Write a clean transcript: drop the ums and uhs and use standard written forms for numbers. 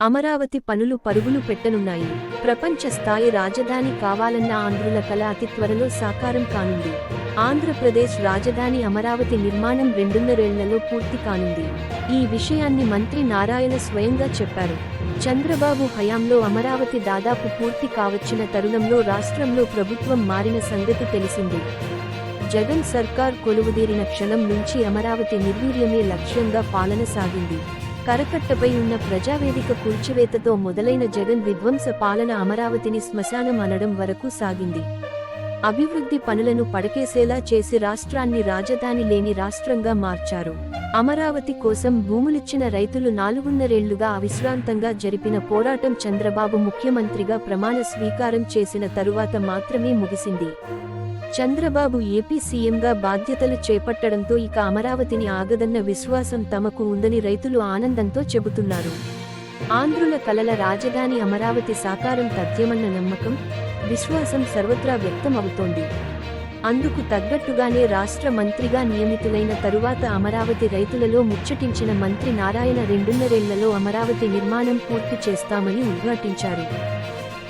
అమరావతి పనులు పరుగులు పెట్టనున్నాయి. ప్రపంచ స్థాయి రాజధాని కావాలన్న ఆంధ్రుల కల అతి త్వరలో సాకారం కానుంది. ఆంధ్రప్రదేశ్ రాజధాని అమరావతి నిర్మాణం 2.5 ఏళ్లలో పూర్తి కానుంది. ఈ విషయాన్ని మంత్రి నారాయణ స్వయంగా చెప్పారు. చంద్రబాబు హయాంలో అమరావతి దాదాపు పూర్తి కావచ్చిన తరుణంలో రాష్ట్రంలో ప్రభుత్వం మారిన సంగతి తెలిసింది. జగన్ సర్కార్ కొలువుదీరిన క్షణం నుంచి అమరావతి నిర్వీర్యమే లక్ష్యంగా పాలన సాగింది. కరకట్టపై ఉన్న ప్రజావేదిక కూల్చివేతతో మొదలైన జగన్ విధ్వంస పాలన అమరావతిని శ్మశానం అనడం వరకు సాగింది. అభివృద్ధి పనులను పడకేసేలా చేసి రాష్ట్రాన్ని రాజధాని లేని రాష్ట్రంగా మార్చారు. అమరావతి కోసం భూములిచ్చిన రైతులు 4.5 ఏళ్లుగా అవిశ్రాంతంగా జరిపిన పోరాటం చంద్రబాబు ముఖ్యమంత్రిగా ప్రమాణ స్వీకారం చేసిన తరువాత మాత్రమే ముగిసింది. చంద్రబాబు ఏపీ సీఎంగా బాధ్యతలు చేపట్టడంతో ఇక అమరావతిని ఆగదన్న విశ్వాసం తమకు ఉందని రైతులు ఆనందంతో చెబుతున్నారు. ఆంధ్రుల కలల రాజధాని అమరావతి సాకారం తథ్యమన్న నమ్మకం, విశ్వాసం సర్వత్రా వ్యక్తమవుతోంది. అందుకు తగ్గట్టుగానే రాష్ట్ర మంత్రిగా నియమితులైన తరువాత అమరావతి రైతులలో ముచ్చటించిన మంత్రి నారాయణ 2.5 ఏళ్లలో అమరావతి నిర్మాణం పూర్తి చేస్తామని ఉద్ఘాటించారు.